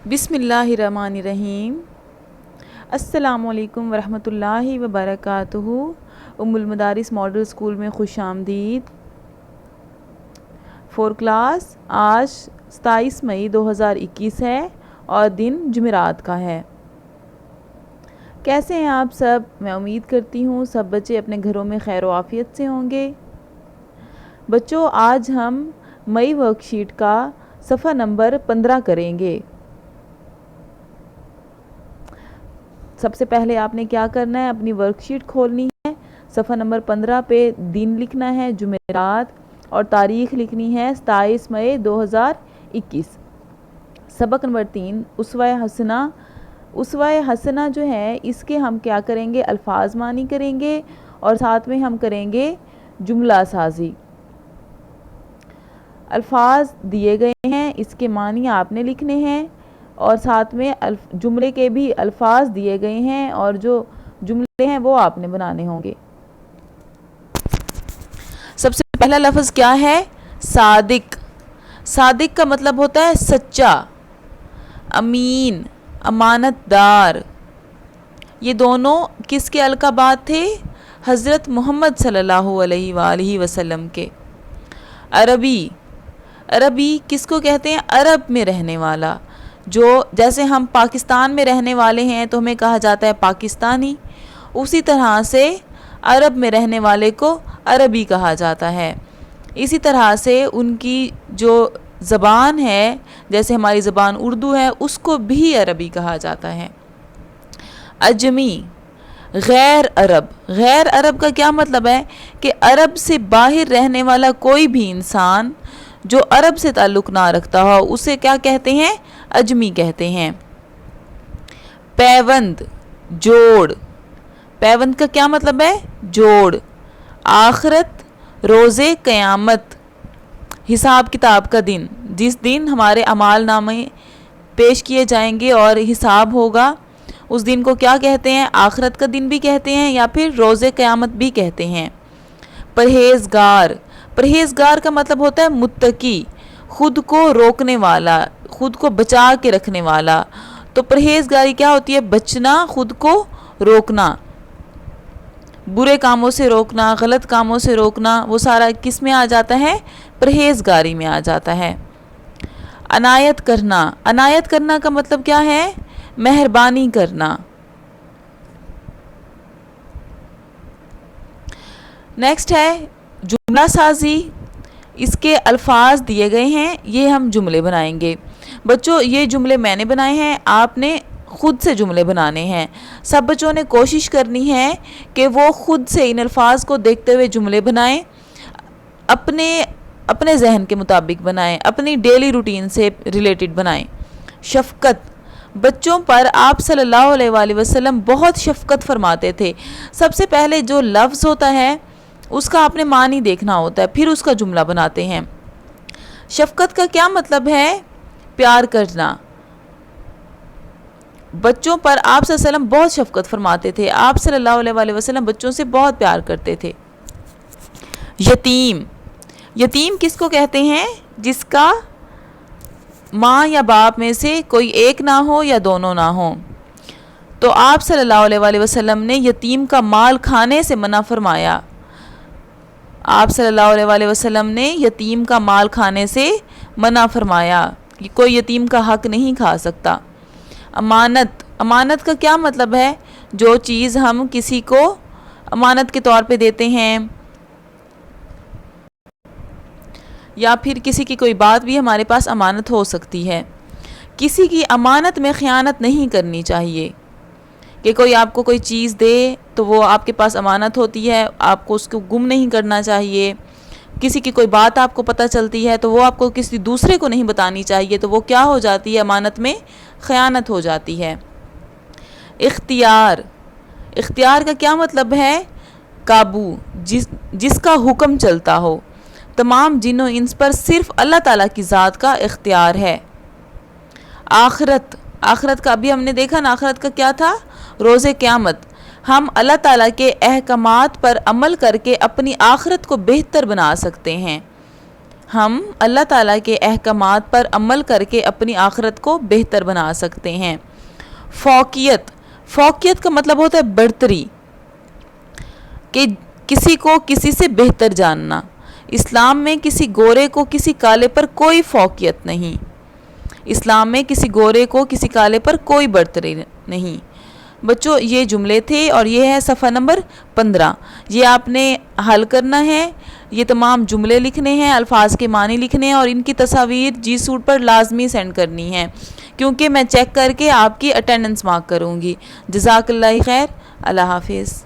بسم اللہ الرحمن الرحیم۔ السلام علیکم ورحمۃ اللہ وبرکاتہ۔ ام المدارس ماڈل اسکول میں خوش آمدید۔ 4 کلاس آج 27 مئی 2021 ہے اور دن جمعرات کا ہے۔ کیسے ہیں آپ سب؟ میں امید کرتی ہوں سب بچے اپنے گھروں میں خیر و عافیت سے ہوں گے۔ بچوں، آج ہم مئی ورک شیٹ کا صفحہ نمبر 15 کریں گے۔ سب سے پہلے آپ نے کیا کرنا ہے؟ اپنی ورک شیٹ کھولنی ہے، صفحہ نمبر 15 پہ دن لکھنا ہے جمعرات اور تاریخ لکھنی ہے 27 مئی 2021۔ سبق نمبر 3 اسوہ حسنہ۔ اسوہ حسنہ جو ہے اس کے ہم کیا کریں گے؟ الفاظ معنی کریں گے اور ساتھ میں ہم کریں گے جملہ سازی۔ الفاظ دیے گئے ہیں، اس کے معنی آپ نے لکھنے ہیں اور ساتھ میں جملے کے بھی الفاظ دیے گئے ہیں اور جو جملے ہیں وہ آپ نے بنانے ہوں گے۔ سب سے پہلا لفظ کیا ہے؟ صادق۔ صادق کا مطلب ہوتا ہے سچا، امین، امانت دار۔ یہ دونوں کس کے القابات تھے؟ حضرت محمد صلی اللہ علیہ وآلہ وسلم کے۔ عربی۔ عربی کس کو کہتے ہیں؟ عرب میں رہنے والا۔ جو جیسے ہم پاکستان میں رہنے والے ہیں تو ہمیں کہا جاتا ہے پاکستانی، اسی طرح سے عرب میں رہنے والے کو عربی کہا جاتا ہے۔ اسی طرح سے ان کی جو زبان ہے، جیسے ہماری زبان اردو ہے، اس کو بھی عربی کہا جاتا ہے۔ عجمی، غیر عرب۔ غیر عرب کا کیا مطلب ہے؟ کہ عرب سے باہر رہنے والا کوئی بھی انسان جو عرب سے تعلق نہ رکھتا ہو اسے کیا کہتے ہیں؟ عجمی کہتے ہیں۔ پیوند، جوڑ۔ پیوند کا کیا مطلب ہے؟ جوڑ۔ آخرت، روز قیامت، حساب کتاب کا دن، جس دن ہمارے اعمال نامے پیش کیے جائیں گے اور حساب ہوگا، اس دن کو کیا کہتے ہیں؟ آخرت کا دن بھی کہتے ہیں یا پھر روز قیامت بھی کہتے ہیں۔ پرہیزگار۔ پرہیزگار کا مطلب ہوتا ہے متقی، خود کو روکنے والا، خود کو بچا کے رکھنے والا۔ تو پرہیزگاری کیا ہوتی ہے؟ بچنا، خود کو روکنا، برے کاموں سے روکنا، غلط کاموں سے روکنا، وہ سارا کس میں آ جاتا ہے؟ پرہیزگاری میں آ جاتا ہے۔ عنایت کرنا۔ عنایت کرنا کا مطلب کیا ہے؟ مہربانی کرنا۔ نیکسٹ ہے جملہ سازی۔ اس کے الفاظ دیے گئے ہیں، یہ ہم جملے بنائیں گے۔ بچوں، یہ جملے میں نے بنائے ہیں، آپ نے خود سے جملے بنانے ہیں۔ سب بچوں نے کوشش کرنی ہے کہ وہ خود سے ان الفاظ کو دیکھتے ہوئے جملے بنائیں، اپنے ذہن کے مطابق بنائیں، اپنی ڈیلی روٹین سے ریلیٹڈ بنائیں۔ شفقت۔ بچوں پر آپ صلی اللہ علیہ وآلہ وسلم بہت شفقت فرماتے تھے۔ سب سے پہلے جو لفظ ہوتا ہے اس کا آپ نے معنی دیکھنا ہوتا ہے، پھر اس کا جملہ بناتے ہیں۔ شفقت کا کیا مطلب ہے؟ پیار کرنا۔ بچوں پر آپ صلی اللہ علیہ وسلم بہت شفقت فرماتے تھے، آپ صلی اللہ علیہ وآلہ وسلم بچوں سے بہت پیار کرتے تھے۔ یتیم۔ یتیم کس کو کہتے ہیں؟ جس کا ماں یا باپ میں سے کوئی ایک نہ ہو یا دونوں نہ ہو۔ تو آپ صلی اللہ علیہ وآلہ وسلم نے یتیم کا مال کھانے سے منع فرمایا۔ آپ صلی اللہ علیہ وآلہ وسلم نے یتیم کا مال کھانے سے منع فرمایا کہ کوئی یتیم کا حق نہیں کھا سکتا۔ امانت۔ امانت کا کیا مطلب ہے؟ جو چیز ہم کسی کو امانت کے طور پہ دیتے ہیں یا پھر کسی کی کوئی بات بھی ہمارے پاس امانت ہو سکتی ہے۔ کسی کی امانت میں خیانت نہیں کرنی چاہیے، کہ کوئی آپ کو کوئی چیز دے تو وہ آپ کے پاس امانت ہوتی ہے، آپ کو اس کو گم نہیں کرنا چاہیے۔ کسی کی کوئی بات آپ کو پتہ چلتی ہے تو وہ آپ کو کسی دوسرے کو نہیں بتانی چاہیے، تو وہ کیا ہو جاتی ہے؟ امانت میں خیانت ہو جاتی ہے۔ اختیار۔ اختیار کا کیا مطلب ہے؟ قابو، جس کا حکم چلتا ہو۔ تمام جن و انس پر صرف اللہ تعالیٰ کی ذات کا اختیار ہے۔ آخرت۔ آخرت کا ابھی ہم نے دیکھا نا، آخرت کا کیا تھا؟ روز قیامت۔ ہم اللہ تعالیٰ کے احکامات پر عمل کر کے اپنی آخرت کو بہتر بنا سکتے ہیں۔ ہم اللہ تعالیٰ کے احکامات پر عمل کر کے اپنی آخرت کو بہتر بنا سکتے ہیں۔ فوقیت، فوقیت کا مطلب ہوتا ہے برتری، کہ کسی کو کسی سے بہتر جاننا۔ اسلام میں کسی گورے کو کسی کالے پر کوئی فوقیت نہیں، اسلام میں کسی گورے کو کسی کالے پر کوئی برتری نہیں۔ بچوں یہ جملے تھے اور یہ ہے صفحہ نمبر 15۔ یہ آپ نے حل کرنا ہے، یہ تمام جملے لکھنے ہیں، الفاظ کے معنی لکھنے ہیں اور ان کی تصاویر جی سوٹ پر لازمی سینڈ کرنی ہے، کیونکہ میں چیک کر کے آپ کی اٹینڈنس مارک کروں گی۔ جزاک اللہ خیر، اللہ حافظ۔